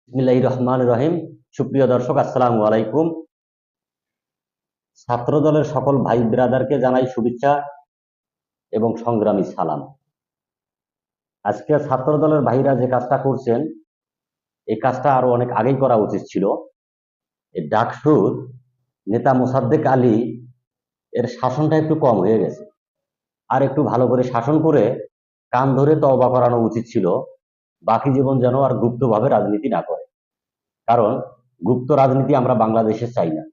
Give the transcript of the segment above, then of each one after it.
বিসমিল্লাহির রহমানির রহিম। সুপ্রিয় দর্শক, আসসালামু আলাইকুম। ছাত্র দলের সকল ভাই ব্রাদারকে জানাই শুভেচ্ছা এবং সংগ্রামী সালাম। আজকে ছাত্র দলের ভাইরা যে কাজটা করছেন, এই কাজটা আরো অনেক আগেই করা উচিত ছিল। এই ডাকসুর নেতা মোসাদ্দেক আলী এর শাসনটা একটু কম হয়ে গেছে, আর একটু ভালো করে শাসন করে কান ধরে তওবা করানো উচিত ছিল। বাকি জীবন যেন আর গুপ্তভাবে রাজনীতি না করে, কারণ গুপ্ত রাজনীতি আমরা বাংলাদেশে চাই না।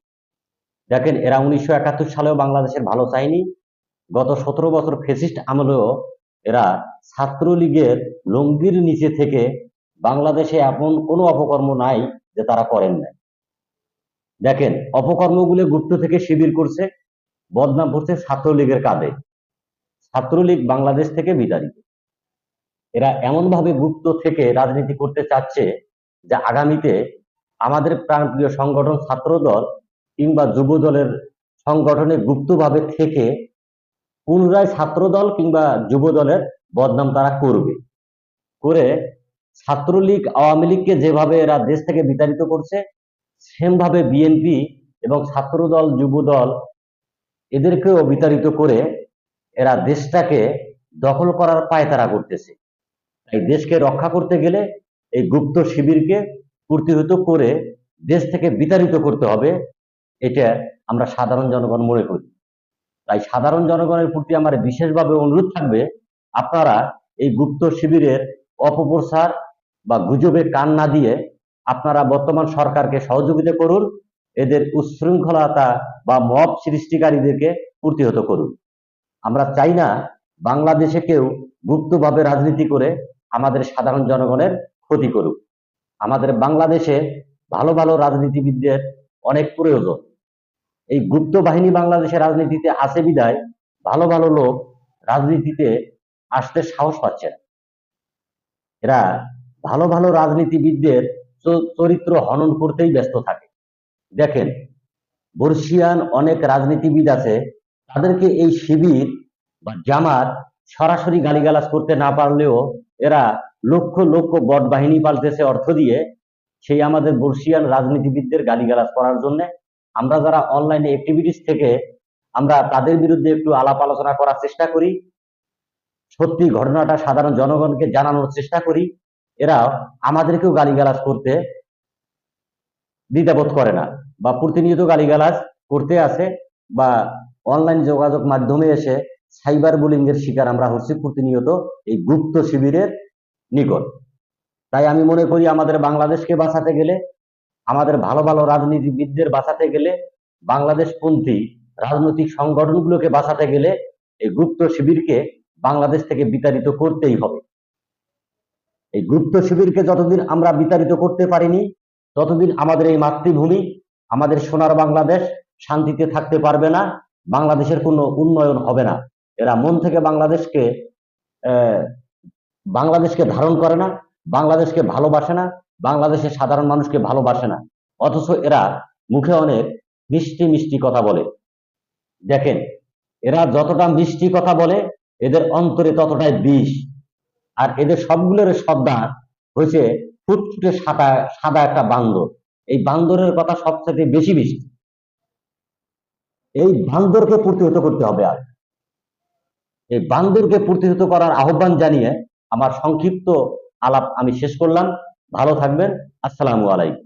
দেখেন, এরা 1971 সালেও বাংলাদেশের ভালো চায়নি। গত 17 বছর ফেসিস্ট আমলেও এরা ছাত্রলীগের লঙ্গির নিচে থেকে বাংলাদেশে এমন কোনো অপকর্ম নাই যে তারা করেন নাই। দেখেন, অপকর্মগুলো গুপ্ত থেকে শিবির করছে, বদনাম করছে ছাত্রলীগের কাঁধে। ছাত্রলীগ বাংলাদেশ থেকে বিতাড়িত। এরা এমন ভাবে গুপ্ত থেকে রাজনীতি করতে চাচ্ছে যে আগামীতে আমাদের প্রাণপ্রিয় সংগঠন ছাত্রদল কিংবা যুব দলের সংগঠনে গুপ্তভাবে থেকে পুনরায় ছাত্রদল কিংবা যুব দলের বদনাম তারা করবে। করে ছাত্রলীগ আওয়ামী লীগকে যেভাবে এরা দেশ থেকে বিতাড়িত করছে, সেম ভাবে বিএনপি এবং ছাত্রদল যুব দল এদেরকেও বিতাড়িত করে এরা দেশটাকে দখল করার পায়তারা করতেছে। তাই দেশকে রক্ষা করতে গেলে এই গুপ্ত শিবিরকে প্রতিহত করে দেশ থেকে বিতাড়িত করতে হবে, এটা আমরা সাধারণ জনগণ মনে করি। তাই সাধারণ জনগণের প্রতি আমার বিশেষভাবে অনুরোধ থাকবে, আপনারা এই গুপ্ত শিবিরের অপপ্রচার বা গুজবে কান না দিয়ে আপনারা বর্তমান সরকারকে সহযোগিতা করুন। এদের উচ্ছৃঙ্খলতা বা মব সৃষ্টিকারীদেরকে প্রতিহত করুন। আমরা চাই না বাংলাদেশে কেউ গুপ্তভাবে রাজনীতি করে আমাদের সাধারণ জনগণের ক্ষতি করুক। আমাদের বাংলাদেশে ভালো ভালো রাজনীতিবিদদের অনেক প্রয়োজন। এই গুপ্ত বাহিনী বাংলাদেশের রাজনীতিতে আছে বিদায় ভালো ভালো লোক রাজনীতিতে আসতে সাহস পাচ্ছে না। এরা ভালো ভালো রাজনীতিবিদদের চরিত্র হনন করতেই ব্যস্ত থাকে। দেখেন, বর্ষিয়ান অনেক রাজনীতিবিদ আছে, তাদেরকে এই শিবির বা জামাত সরাসরি গালিগালাজ করতে না পারলেও এরা লক্ষ লক্ষ বট বাহিনী পাল্টেছে অর্থ দিয়ে সেই আমাদের বর্ষিয়ান রাজনীতিবিদদের গালিগালাজ করার জন্য। আমরা যারা অনলাইনে অ্যাক্টিভিটিস থেকে আমরা তাদের বিরুদ্ধে একটু আলাপ আলোচনা করার চেষ্টা করি, সত্যি ঘটনাটা সাধারণ জনগণকে জানানোর চেষ্টা করি, এরা আমাদেরকেও গালিগালাজ করতে দ্বিধাবোধ করে না বা প্রতিনিয়ত গালিগালাজ করতে আসে, বা অনলাইন যোগাযোগ মাধ্যমে এসে সাইবার বুলিং এর শিকার আমরা হচ্ছি প্রতিনিয়ত এই গুপ্ত শিবিরের নিকট। তাই আমি মনে করি আমাদের বাংলাদেশকে বাঁচাতে গেলে, আমাদের ভালো ভালো রাজনীতিবিদদের বাঁচাতে গেলে, বাংলাদেশপন্থী রাজনৈতিক সংগঠনগুলোকে বাঁচাতে গেলে এই গুপ্ত শিবিরকে বাংলাদেশ থেকে বিতাড়িত করতেই হবে। এই গুপ্ত শিবিরকে যতদিন আমরা বিতাড়িত করতে পারিনি, ততদিন আমাদের এই মাতৃভূমি, আমাদের সোনার বাংলাদেশ শান্তিতে থাকতে পারবে না। বাংলাদেশের কোনো উন্নয়ন হবে না। এরা মন থেকে বাংলাদেশকে ধারণ করে না, বাংলাদেশকে ভালোবাসে না, বাংলাদেশের সাধারণ মানুষকে ভালোবাসে না। অথচ এরা মুখে অনেক মিষ্টি মিষ্টি কথা বলে। দেখেন, এরা যতটা মিষ্টি কথা বলে এদের অন্তরে ততটাই বিষ। আর এদের সবগুলোর সর্দার হয়েছে ফুটফুটে সাদা সাদা একটা বান্দর। এই বান্দরের কথা সবচেয়ে বেশি মিষ্টি। এই বান্দরকে প্রতিহত করতে হবে। আর এই বান্দরকে প্রতিহত করার আহ্বান জানিয়ে আমার সংক্ষিপ্ত আলাপ আমি শেষ করলাম। ভালো থাকবেন। আসসালামু আলাইকুম।